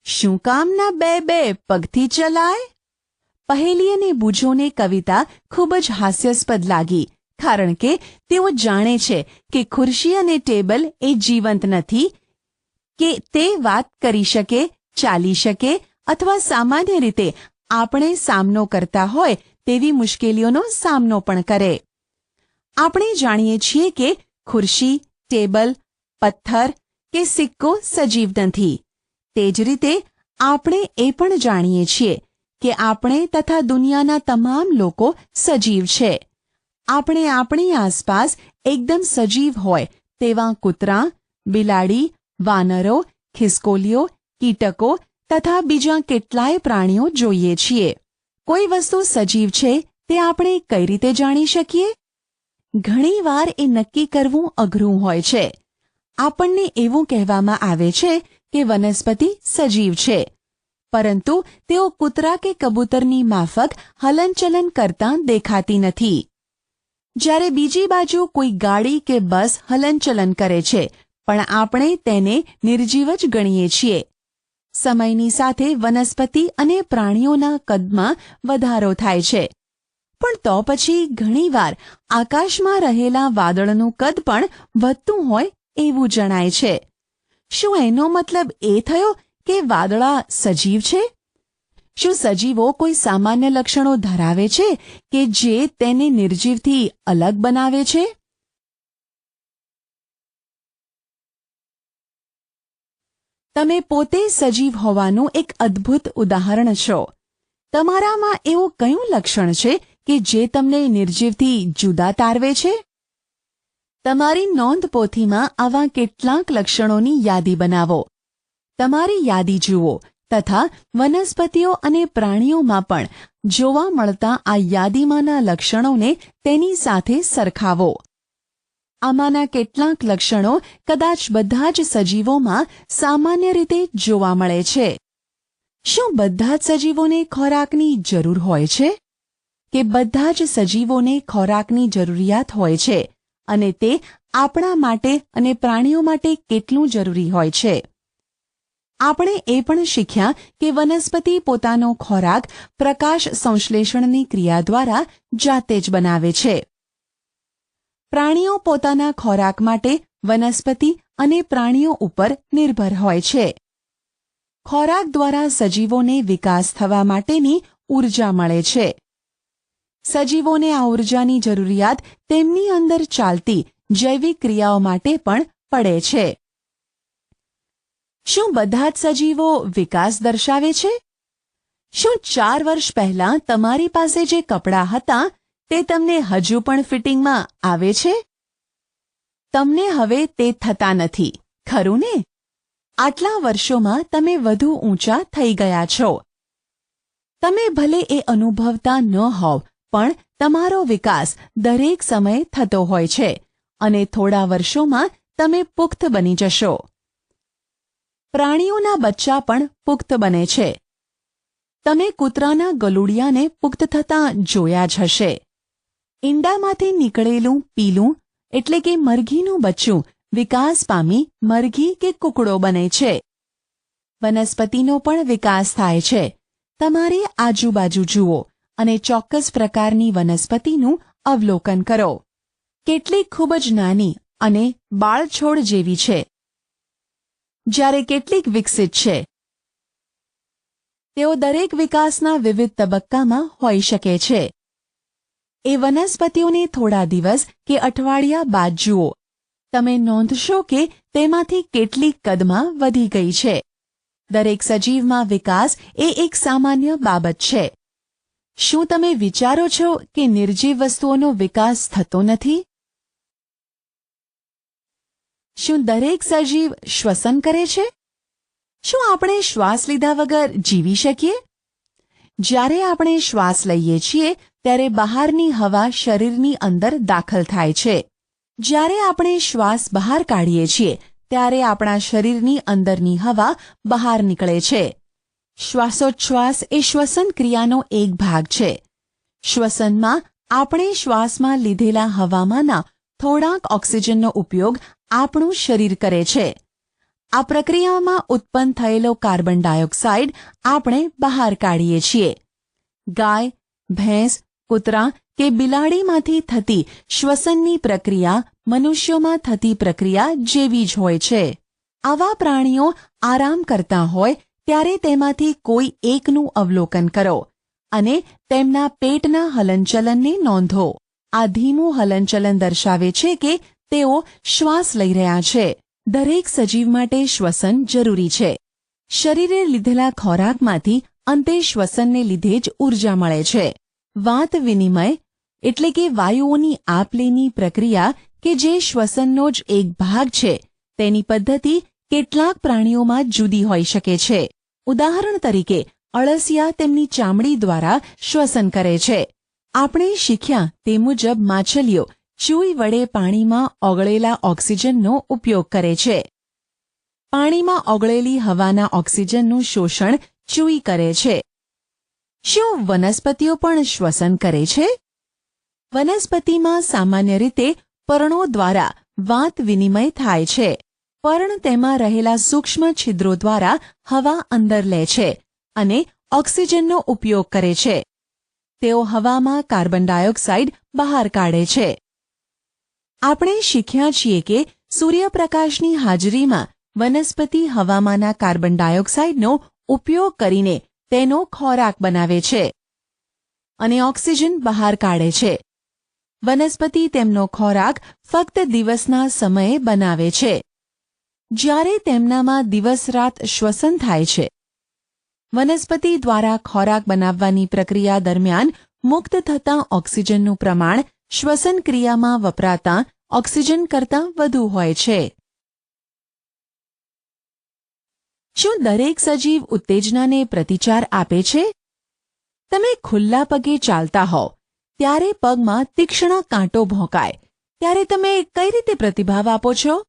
શું કામના બે બે પગથી ચલાય. પહેલી અને બૂજોને કવિતા ખૂબ જ હાસ્યાસ્પદ લાગી, કારણ કે તેઓ જાણે છે કે ખુરશી અને ટેબલ એ જીવંત નથી, કે તે વાત કરી શકે, ચાલી શકે અથવા સામાન્ય રીતે આપણે સામનો કરતા હોય તેવી મુશ્કેલીઓનો સામનો પણ કરે. આપણે જાણીએ છીએ કે ખુરશી, ટેબલ, પથ્થર કે સિક્કો સજીવ નથી. તે જ રીતે આપણે એ પણ જાણીએ છીએ કે આપણે તથા દુનિયાના તમામ લોકો સજીવ છે. આપણે આપણી આસપાસ એકદમ સજીવ હોય તેવા કૂતરાં, બિલાડી, વાનરો, ખિસકોલીઓ, કીટકો તથા બીજા કેટલાય પ્રાણીઓ જોઈએ છીએ. કોઈ વસ્તુ સજીવ છે તે આપણે કઈ રીતે જાણી શકીએ? ઘણીવાર એ નક્કી કરવું અઘરું હોય છે. આપણને એવું કહેવામાં આવે છે કે વનસ્પતિ સજીવ છે, પરંતુ તેઓ કૂતરા કે કબૂતરની માફક હલનચલન કરતાં દેખાતી નથી. જ્યારે બીજી બાજુ કોઈ ગાડી કે બસ હલનચલન કરે છે, પણ આપણે તેને નિર્જીવ જ ગણીએ છીએ. સમયની સાથે વનસ્પતિ અને પ્રાણીઓના કદમાં વધારો થાય છે, પણ તો પછી ઘણીવાર આકાશમાં રહેલા વાદળનું કદ પણ વધતું હોય એવું જણાય છે. શું એનો મતલબ એ થયો કે વાદળા સજીવ છે? શું સજીવો કોઈ સામાન્ય લક્ષણો ધરાવે છે કે જે તેને નિર્જીવથી અલગ બનાવે છે? તમે પોતે સજીવ હોવાનું એક અદ્ભુત ઉદાહરણ છો. તમારામાં એવું કયું લક્ષણ છે કે જે તમને નિર્જીવથી જુદા તારવે છે? તમારી નોંધપોથીમાં આવા કેટલાક લક્ષણોની યાદી બનાવો. તમારી યાદી જુઓ તથા વનસ્પતિઓ અને પ્રાણીઓમાં પણ જોવા મળતા આ યાદીમાંના લક્ષણોને તેની સાથે સરખાવો. આમાંના કેટલાક લક્ષણો કદાચ બધા જ સજીવોમાં સામાન્ય રીતે જોવા મળે છે. શું બધા જ સજીવોને ખોરાકની જરૂર હોય છે? કે બધા જ સજીવોને ખોરાકની જરૂરિયાત હોય છે અને તે આપણા માટે અને પ્રાણીઓ માટે કેટલું જરૂરી હોય છે? આપણે એ પણ શીખ્યા કે વનસ્પતિ પોતાનો ખોરાક પ્રકાશ સંશ્લેષણની ક્રિયા દ્વારા જાતે જ બનાવે છે. પ્રાણીઓ પોતાના ખોરાક માટે વનસ્પતિ અને પ્રાણીઓ ઉપર નિર્ભર હોય છે. ખોરાક દ્વારા સજીવોને વિકાસ થવા માટેની ઊર્જા મળે છે. સજીવોને આ ઊર્જાની જરૂરિયાત તેમની અંદર ચાલતી જૈવિક ક્રિયાઓ માટે પણ પડે છે. શું બધા જ સજીવો વિકાસ દર્શાવે છે? શું 4 વર્ષ પહેલાં તમારી પાસે જે કપડાં હતા તે તમને હજુ પણ ફિટિંગમાં આવે છે? તમને હવે તે થતા નથી, ખરું ને? આટલા વર્ષોમાં તમે વધુ ઊંચા થઈ ગયા છો. તમે ભલે એ અનુભવતા ન હોવ પણ તમારો વિકાસ દરેક સમયે થતો હોય છે અને થોડા વર્ષોમાં તમે પુખ્ત બની જશો. પ્રાણીઓના બચ્ચા પણ પુખ્ત બને છે. તમે કૂતરાના ગલુડિયાને પુખ્ત થતાં જોયા જ હશે. ઈંડામાંથી નીકળેલું પીલું એટલે કે મરઘીનું બચ્ચું વિકાસ પામી મરઘી કે કૂકડો બને છે. વનસ્પતિનો પણ વિકાસ થાય છે. તમારી આજુબાજુ જુઓ અને ચોક્કસ પ્રકારની વનસ્પતિનું અવલોકન કરો. કેટલીક ખૂબ જ નાની અને બાળછોડ જેવી છે, જ્યારે કેટલીક વિકસિત છે. તેઓ દરેક વિકાસના વિવિધ તબક્કામાં હોઈ શકે છે. એ વનસ્પતિઓને થોડા દિવસ કે અઠવાડિયા બાદ જુઓ. તમે નોંધશો કે તેમાંથી કેટલીક કદમાં વધી ગઈ છે. દરેક સજીવમાં વિકાસ એ એક સામાન્ય બાબત છે. શું તમે વિચારો છો કે નિર્જીવ વસ્તુઓનો વિકાસ થતો નથી? શું દરેક સજીવ શ્વસન કરે છે? શું આપણે શ્વાસ લીધા વગર જીવી શકીએ? જ્યારે આપણે શ્વાસ લઈએ છીએ ત્યારે બહારની હવા શરીરની અંદર દાખલ થાય છે. જ્યારે આપણે શ્વાસ બહાર કાઢીએ છીએ ત્યારે આપણા શરીરની અંદરની હવા બહાર નીકળે છે. શ્વાસોચ્છ્વાસ એ શ્વસન ક્રિયાનો એક ભાગ છે. શ્વસનમાં આપણે શ્વાસમાં લીધેલા હવામાંના થોડાક ઓક્સિજનનો ઉપયોગ આપણું શરીર કરે છે. આ પ્રક્રિયામાં ઉત્પન્ન થયેલો કાર્બન ડાયોક્સાઇડ આપણે બહાર કાઢીએ છીએ. ગાય, ભેંસ, કૂતરા કે બિલાડીમાંથી થતી શ્વસનની પ્રક્રિયા મનુષ્યોમાં થતી પ્રક્રિયા જેવી જ હોય છે. આવા પ્રાણીઓ આરામ કરતા હોય ત્યારે તેમાંથી કોઈ એકનું અવલોકન કરો અને તેમના પેટના હલનચલનને નોંધો. આ ધીમું હલનચલન દર્શાવે છે કે તેઓ શ્વાસ લઈ રહ્યા છે. દરેક સજીવ માટે શ્વસન જરૂરી છે. શરીરે લીધેલા ખોરાકમાંથી અંતે શ્વસનને લીધે જ ઊર્જા મળે છે. વાત વિનિમય એટલે કે વાયુઓની આપ-લેની પ્રક્રિયા કે જે શ્વસનનો જ એક ભાગ છે તેની પદ્ધતિ કેટલાક પ્રાણીઓમાં જુદી હોઈ શકે છે. ઉદાહરણ તરીકે અળસિયા તેમની ચામડી દ્વારા શ્વસન કરે છે. આપણે શીખ્યા તે મુજબ માછલીઓ ચૂઈ વડે પાણીમાં ઓગળેલા ઓક્સિજનનો ઉપયોગ કરે છે. પાણીમાં ઓગળેલી હવાના ઓક્સિજનનું શોષણ ચૂઈ કરે છે. શું વનસ્પતિઓ પણ શ્વસન કરે છે? વનસ્પતિમાં સામાન્ય રીતે પર્ણો દ્વારા વાત વિનિમય થાય છે. પર્ણ તેમાં રહેલા સૂક્ષ્મ છિદ્રો દ્વારા હવા અંદર લે છે અને ઓક્સિજનનો ઉપયોગ કરે છે. તેઓ હવામાં કાર્બન ડાયોક્સાઇડ બહાર કાઢે છે. આપણે શીખ્યા છીએ કે સૂર્યપ્રકાશની હાજરીમાં વનસ્પતિ હવામાંના કાર્બન ડાયોક્સાઇડનો ઉપયોગ કરીને તેનો ખોરાક બનાવે છે અને ઓક્સિજન બહાર કાઢે છે. વનસ્પતિ તેમનો ખોરાક ફક્ત દિવસના સમયે બનાવે છે, જ્યારે તેમનામાં દિવસ-રાત શ્વસન થાય છે. વનસ્પતિ દ્વારા ખોરાક બનાવવાની પ્રક્રિયા દરમિયાન મુક્ત થતા ઓક્સિજનનું પ્રમાણ શ્વસન ક્રિયામાં વપરાતા ઓક્સિજન કરતાં વધુ હોય છે. શું દરેક સજીવ ઉત્તેજનાને પ્રતિચાર આપે છે? તમે ખુલ્લા પગે ચાલતા હોવ ત્યારે પગમાં તીક્ષ્ણ કાંટો ભોંકાય ત્યારે તમે કઈ રીતે પ્રતિભાવ આપો છો?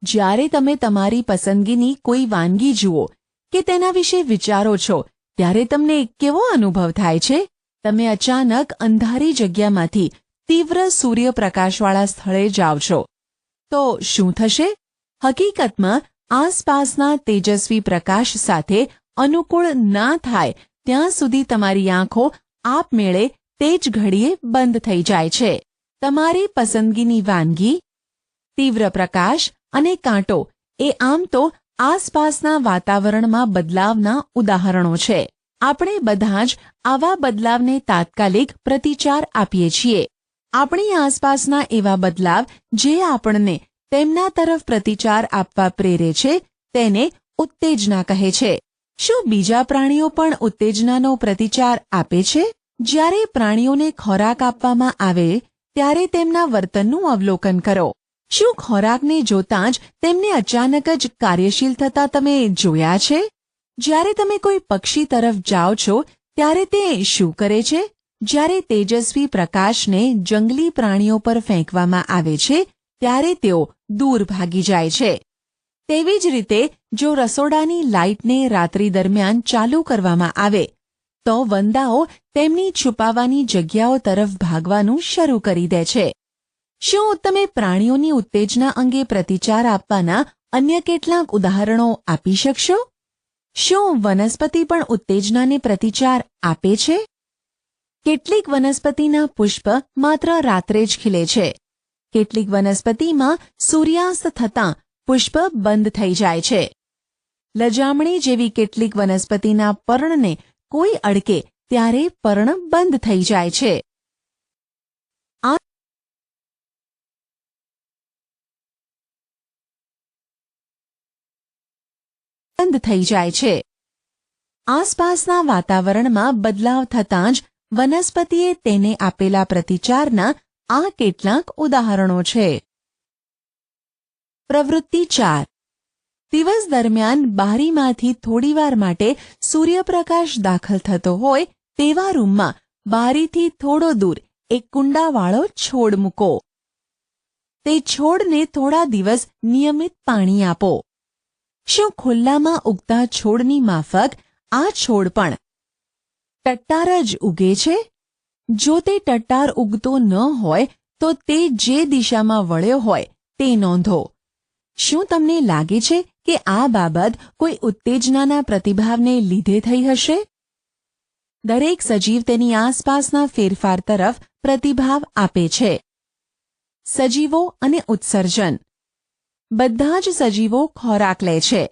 જ્યારે તમે તમારી પસંદગીની કોઈ વાનગી જુઓ કે તેના વિશે વિચારો છો ત્યારે તમને કેવો અનુભવ થાય છે? તમે અચાનક અંધારી જગ્યામાંથી તીવ્ર સૂર્યપ્રકાશવાળા સ્થળે જાઓ છો તો શું થશે? હકીકતમાં આસપાસના તેજસ્વી પ્રકાશ સાથે અનુકૂળ ના થાય ત્યાં સુધી તમારી આંખો આપમેળે તે જ ઘડીએ બંધ થઈ જાય છે. તમારી પસંદગીની વાનગી, તીવ્ર પ્રકાશ અને કાંટો એ આમ તો આસપાસના વાતાવરણમાં બદલાવના ઉદાહરણો છે. આપણે બધા જ આવા બદલાવને તાત્કાલિક પ્રતિચાર આપીએ છીએ. આપણી આસપાસના એવા બદલાવ જે આપણને તેમના તરફ પ્રતિચાર આપવા પ્રેરે છે તેને ઉત્તેજના કહે છે. શું બીજા પ્રાણીઓ પણ ઉત્તેજનાનો પ્રતિચાર આપે છે? જ્યારે પ્રાણીઓને ખોરાક આપવામાં આવે ત્યારે તેમના વર્તનનું અવલોકન કરો. શું ખોરાકને જોતાં જ તેમને અચાનક જ કાર્યશીલ થતા તમે જોયા છે? જ્યારે તમે કોઈ પક્ષી તરફ જાઓ છો ત્યારે તે શું કરે છે? જ્યારે તેજસ્વી પ્રકાશને જંગલી પ્રાણીઓ પર ફેંકવામાં આવે છે ત્યારે તેઓ દૂર ભાગી જાય છે. તેવી જ રીતે જો રસોડાની લાઇટને રાત્રિ દરમિયાન ચાલુ કરવામાં આવે તો વંદાઓ તેમની છુપાવાની જગ્યાઓ તરફ ભાગવાનું શરૂ કરી દે છે. શું તમે પ્રાણીઓની ઉત્તેજના અંગે પ્રતિચાર આપવાના અન્ય કેટલાક ઉદાહરણો આપી શકશો? શું વનસ્પતિ પણ ઉત્તેજનાને પ્રતિચાર આપે છે? કેટલીક વનસ્પતિના પુષ્પ માત્ર રાત્રે જ ખીલે છે. કેટલીક વનસ્પતિમાં સૂર્યાસ્ત થતાં પુષ્પ બંધ થઈ જાય છે. લજામણી જેવી કેટલીક વનસ્પતિના પર્ણને કોઈ અડકે ત્યારે પર્ણ બંધ થઈ જાય છે. આસપાસના વાતાવરણમાં બદલાવ થતાં જ વનસ્પતિએ તેને આપેલા પ્રતિચારના આ કેટલાક ઉદાહરણો છે. પ્રવૃત્તિ 4. દિવસ દરમિયાન બારીમાંથી થોડીવાર માટે સૂર્યપ્રકાશ દાખલ થતો હોય તેવા રૂમમાં બારીથી થોડો દૂર એક કુંડાવાળો છોડ મૂકો. તે છોડને થોડા દિવસ નિયમિત પાણી આપો. શું ખુલ્લામાં ઉગતા છોડની માફક આ છોડ પણ ટટ્ટાર જ ઉગે છે? જો તે ટટ્ટાર ઉગતો ન હોય તો તે જે દિશામાં વળ્યો હોય તે નોંધો. શું તમને લાગે છે કે આ બાબત કોઈ ઉત્તેજનાના પ્રતિભાવને લીધે થઈ હશે? દરેક સજીવ તેની આસપાસના ફેરફાર તરફ પ્રતિભાવ આપે છે. સજીવો અને ઉત્સર્જન. બધા જ સજીવો ખોરાક લે છે.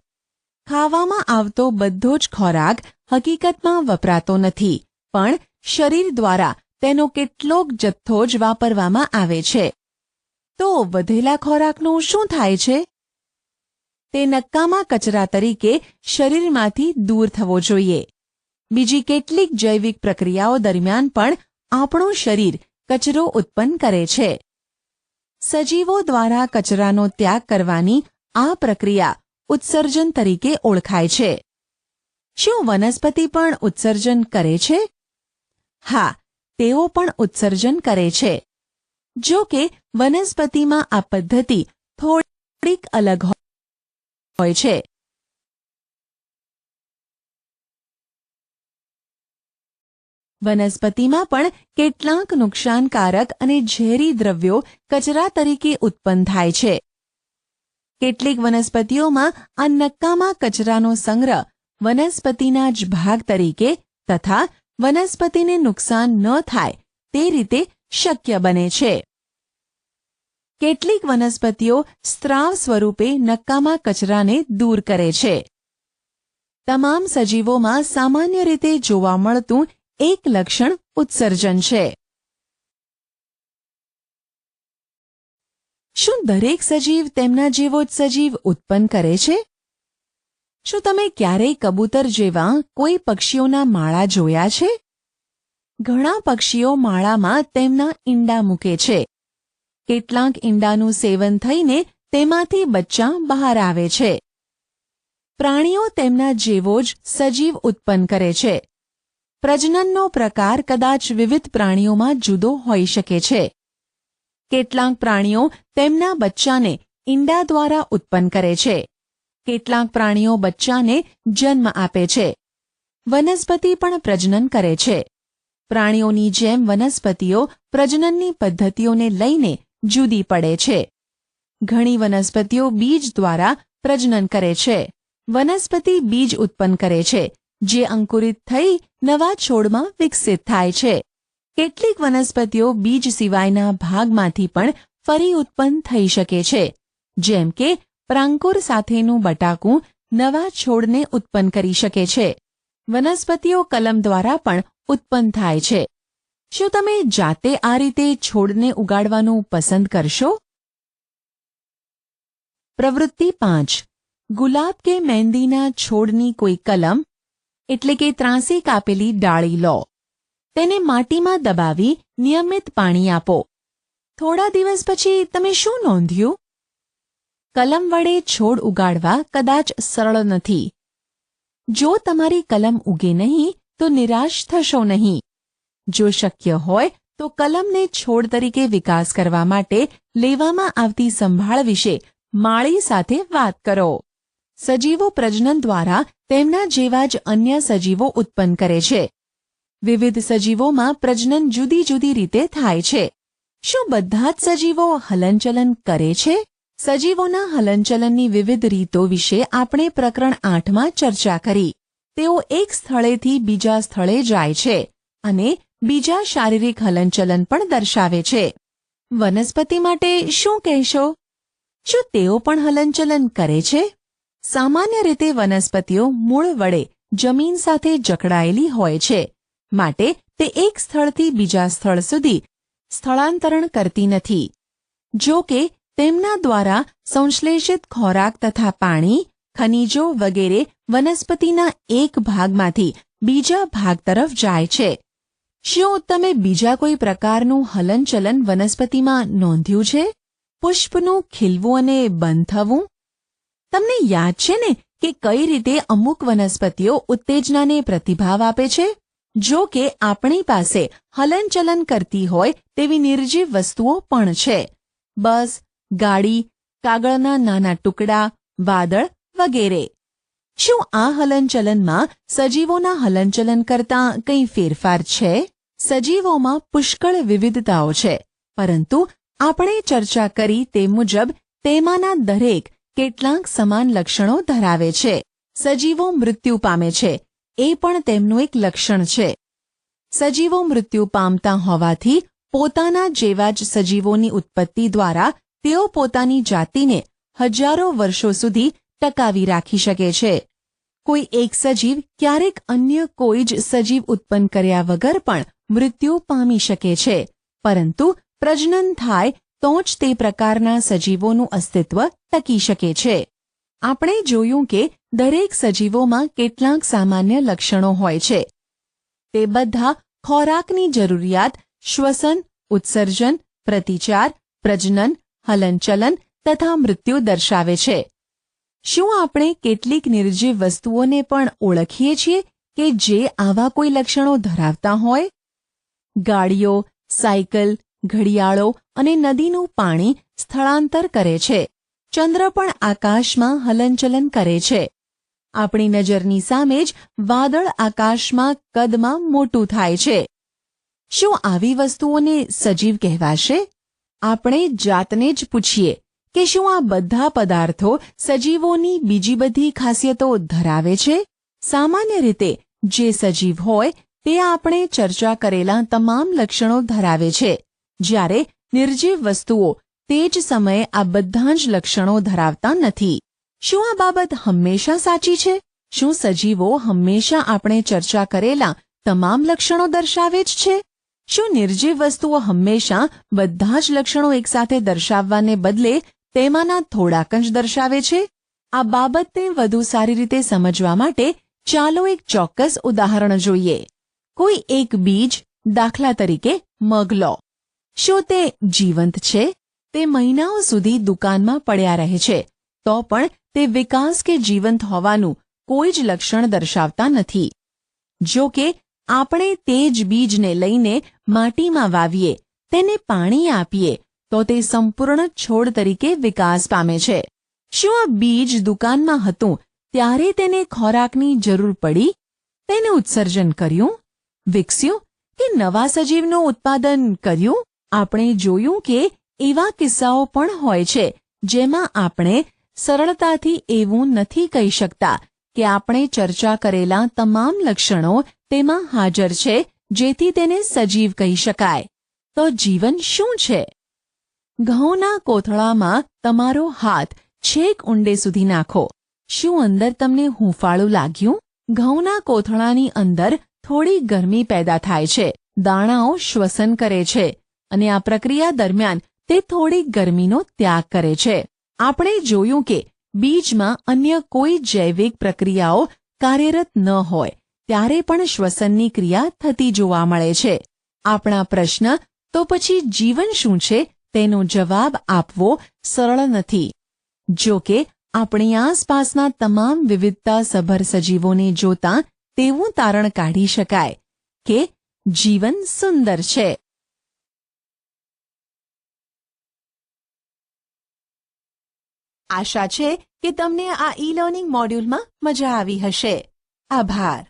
ખાવામાં આવતો બધો જ ખોરાક હકીકતમાં વપરાતો નથી, પણ શરીર દ્વારા તેનો કેટલોક જથ્થો જ વાપરવામાં આવે છે. તો વધેલા ખોરાકનું શું થાય છે? તે નક્કામાં કચરા તરીકે શરીરમાંથી દૂર થવો જોઈએ. બીજી કેટલીક જૈવિક પ્રક્રિયાઓ દરમિયાન પણ આપણું શરીર કચરો ઉત્પન્ન કરે છે. સજીવો દ્વારા કચરાનો ત્યાગ કરવાની આ પ્રક્રિયા ઉત્સર્જન તરીકે ઓળખાય છે. શું વનસ્પતિ પણ ઉત્સર્જન કરે છે? હા, તેઓ પણ ઉત્સર્જન કરે છે. જો કે વનસ્પતિમાં આ પદ્ધતિ થોડીક અલગ હોય છે. વનસ્પતિમાં પણ કેટલાક નુકસાનકારક અને ઝેરી દ્રવ્યો કચરા તરીકે ઉત્પન્ન થાય છે. કેટલીક વનસ્પતિઓમાં આ નક્કામાં કચરાનો સંગ્રહ વનસ્પતિના જ ભાગ તરીકે તથા વનસ્પતિને નુકસાન ન થાય તે રીતે શક્ય બને છે. કેટલીક વનસ્પતિઓ સ્ત્રાવ સ્વરૂપે નક્કામાં કચરાને દૂર કરે છે. તમામ સજીવોમાં સામાન્ય રીતે જોવા મળતું એક લક્ષણ ઉત્સર્જન છે. શું દરેક સજીવ તેમના જેવો જ સજીવ ઉત્પન્ન કરે છે? શું તમે ક્યારેય કબૂતર જેવા કોઈ પક્ષીઓના માળા જોયા છે? ઘણા પક્ષીઓ માળામાં તેમના ઈંડા મૂકે છે. કેટલાક ઈંડાનું સેવન થઈને તેમાંથી બચ્ચાં બહાર આવે છે. પ્રાણીઓ તેમના જેવો જ સજીવ ઉત્પન્ન કરે છે. પ્રજનનનો પ્રકાર કદાચ વિવિધ પ્રાણીઓમાં જુદો હોઈ શકે છે. કેટલાક પ્રાણીઓ તેમના બચ્ચાને ઈંડા દ્વારા ઉત્પન્ન કરે છે. કેટલાક પ્રાણીઓ બચ્ચાને જન્મ આપે છે. વનસ્પતિ પણ પ્રજનન કરે છે. પ્રાણીઓની જેમ વનસ્પતિઓ પ્રજનનની પદ્ધતિઓને લઈને જુદી પડે છે. ઘણી વનસ્પતિઓ બીજ દ્વારા પ્રજનન કરે છે. વનસ્પતિ બીજ ઉત્પન્ન કરે છે, જે અંકુરિત થઈ નવા છોડમાં વિકસિત થાય છે. કેટલીક વનસ્પતિઓ બીજ સિવાયના ભાગમાંથી પણ ફરી ઉત્પન્ન થઈ શકે છે, જેમ કે પ્રાંકુર સાથેનું બટાકું નવા છોડને ઉત્પન્ન કરી શકે છે. વનસ્પતિઓ કલમ દ્વારા પણ ઉત્પન્ન થાય છે. શું તમે જાતે આ રીતે છોડને ઉગાડવાનું પસંદ કરશો? પ્રવૃત્તિ 5. ગુલાબ કે મહેંદીના છોડની કોઈ કલમ એટલે કે ત્રાંસી કાપેલી ડાળી લો. તેને માટીમાં દબાવી નિયમિત પાણી આપો. થોડા દિવસ પછી તમે શું નોંધ્યું? કલમ વડે છોડ ઉગાડવા કદાચ સરળ નથી. જો તમારી કલમ ઉગે નહીં તો નિરાશ થશો નહીં. જો શક્ય હોય તો કલમને છોડ તરીકે વિકાસ કરવા માટે લેવામાં આવતી સંભાળ વિશે માળી સાથે વાત કરો. સજીવો પ્રજનન દ્વારા તેમના જેવા જ અન્ય સજીવો ઉત્પન્ન કરે છે. વિવિધ સજીવોમાં પ્રજનન જુદી જુદી રીતે થાય છે. શું બધા જ સજીવો હલનચલન કરે છે? સજીવોના હલનચલનની વિવિધ રીતો વિશે આપણે પ્રકરણ 8માં ચર્ચા કરી. તેઓ એક સ્થળેથી બીજા સ્થળે જાય છે અને બીજા શારીરિક હલનચલન પણ દર્શાવે છે. વનસ્પતિ માટે શું કહેશો? શું તેઓ પણ હલનચલન કરે છે? સામાન્ય રીતે વનસ્પતિઓ મૂળ વડે જમીન સાથે જકડાયેલી હોય છે, માટે તે એક સ્થળથી બીજા સ્થળ સુધી સ્થળાંતરણ કરતી નથી. જો કે તેમના દ્વારા સંશ્લેષિત ખોરાક તથા પાણી, ખનિજો વગેરે વનસ્પતિના એક ભાગમાંથી બીજા ભાગ તરફ જાય છે. શું તમે બીજા કોઈ પ્રકારનું હલનચલન વનસ્પતિમાં નોંધ્યું છે? પુષ્પનું ખીલવું અને બંધ થવું? તમને યાદ છે ને કે કઈ રીતે અમુક વનસ્પતિઓ ઉત્તેજનાને પ્રતિભાવ આપે છે? જો કે આપણી પાસે હલનચલન કરતી હોય તેવી નિર્જીવ વસ્તુઓ પણ છે. બસ, ગાડી, કાગળના નાના ટુકડા, વાદળ વગેરે. શું આ હલનચલનમાં સજીવોના હલનચલન કરતાં કંઈ ફેરફાર છે? સજીવોમાં પુષ્કળ વિવિધતાઓ છે, પરંતુ આપણે ચર્ચા કરી તે મુજબ તેમાંના દરેક કેટલાક સમાન લક્ષણો ધરાવે છે. સજીવો મૃત્યુ પામે છે, એ પણ તેમનું એક લક્ષણ છે. સજીવો મૃત્યુ પામતા હોવાથી પોતાના જેવા જ સજીવોની ઉત્પત્તિ દ્વારા તેઓ પોતાની જાતિને હજારો વર્ષો સુધી ટકાવી રાખી શકે છે. કોઈ એક સજીવ ક્યારેક અન્ય કોઈ જ સજીવ ઉત્પન્ન કર્યા વગર પણ મૃત્યુ પામી શકે છે, પરંતુ પ્રજનન થાય તો જ તે પ્રકારના સજીવોનું અસ્તિત્વ ટકી શકે છે. આપણે જોયું કે દરેક સજીવોમાં કેટલાક સામાન્ય લક્ષણો હોય છે. તે બધા ખોરાકની જરૂરિયાત, શ્વસન, ઉત્સર્જન, પ્રતિચાર, પ્રજનન, હલનચલન તથા મૃત્યુ દર્શાવે છે. શું આપણે કેટલીક નિર્જીવ વસ્તુઓને પણ ઓળખીએ છીએ કે જે આવા કોઈ લક્ષણો ધરાવતા હોય? ગાડીઓ, સાયકલ, ઘડિયાળો અને નદીનું પાણી સ્થળાંતર કરે છે. ચંદ્ર પણ આકાશમાં હલનચલન કરે છે. આપણી નજરની સામે જ વાદળ આકાશમાં કદમાં મોટું થાય છે. શું આવી વસ્તુઓને સજીવ કહેવાશે? આપણે જાતને જ પૂછીએ કે શું આ બધા પદાર્થો સજીવોની બીજી બધી ખાસિયતો ધરાવે છે? સામાન્ય રીતે જે સજીવ હોય તે આપણે ચર્ચા કરેલા તમામ લક્ષણો ધરાવે છે, જ્યારે નિર્જીવ વસ્તુઓ તે જ સમયે આ બધા જ લક્ષણો ધરાવતા નથી. શું આ બાબત હંમેશા સાચી છે? શું સજીવો હંમેશા આપણે ચર્ચા કરેલા તમામ લક્ષણો દર્શાવે જ છે? શું નિર્જીવ વસ્તુઓ હંમેશા બધા જ લક્ષણો એકસાથે દર્શાવવાને બદલે તેમાંના થોડાક જ દર્શાવે છે? આ બાબતને વધુ સારી રીતે સમજવા માટે ચાલો એક ચોક્કસ ઉદાહરણ જોઈએ. કોઈ એક બીજ, દાખલા તરીકે મગ લો. શું તે જીવંત છે? તે મહિનાઓ સુધી દુકાનમાં પડ્યા રહે છે, તો પણ તે વિકાસ કે જીવંત હોવાનું કોઈ જ લક્ષણ દર્શાવતા નથી. જો કે આપણે તે જ બીજને લઈને માટીમાં વાવીએ, તેને પાણી આપીએ, તો તે સંપૂર્ણ છોડ તરીકે વિકાસ પામે છે. શું આ બીજ દુકાનમાં હતું ત્યારે તેને ખોરાકની જરૂર પડી? તેને ઉત્સર્જન કર્યું, વિકસ્યું કે નવા સજીવનું ઉત્પાદન કર્યું? આપણે જોયું કે એવા કિસ્સાઓ પણ હોય છે જેમાં આપણે સરળતાથી એવું નથી કહી શકતા કે આપણે ચર્ચા કરેલા તમામ લક્ષણો તેમાં હાજર છે, જેથી તેને સજીવ કહી શકાય. તો જીવન શું છે? ઘઉંના કોથળામાં તમારો હાથ છેક ઊંડે સુધી નાખો. શું અંદર તમને હૂંફાળું લાગ્યું? ઘઉંના કોથળાની અંદર થોડી ગરમી પેદા થાય છે. દાણાઓ શ્વસન કરે છે અને આ પ્રક્રિયા દરમિયાન તે થોડી ગરમીનો ત્યાગ કરે છે. આપણે જોયું કે બીજમાં અન્ય કોઈ જૈવિક પ્રક્રિયાઓ કાર્યરત ન હોય ત્યારે પણ શ્વસનની ક્રિયા થતી જોવા મળે છે. આપણા પ્રશ્ન તો પછી જીવન શું છે તેનો જવાબ આપવો સરળ નથી. જો કે આપણી આસપાસના તમામ વિવિધતાસભર સજીવોને જોતાં તેવું તારણ કાઢી શકાય કે જીવન સુંદર છે. આશા છે કે તમને આ ઈ લર્નિંગ મોડ્યુલમાં મજા આવી હશે. આભાર.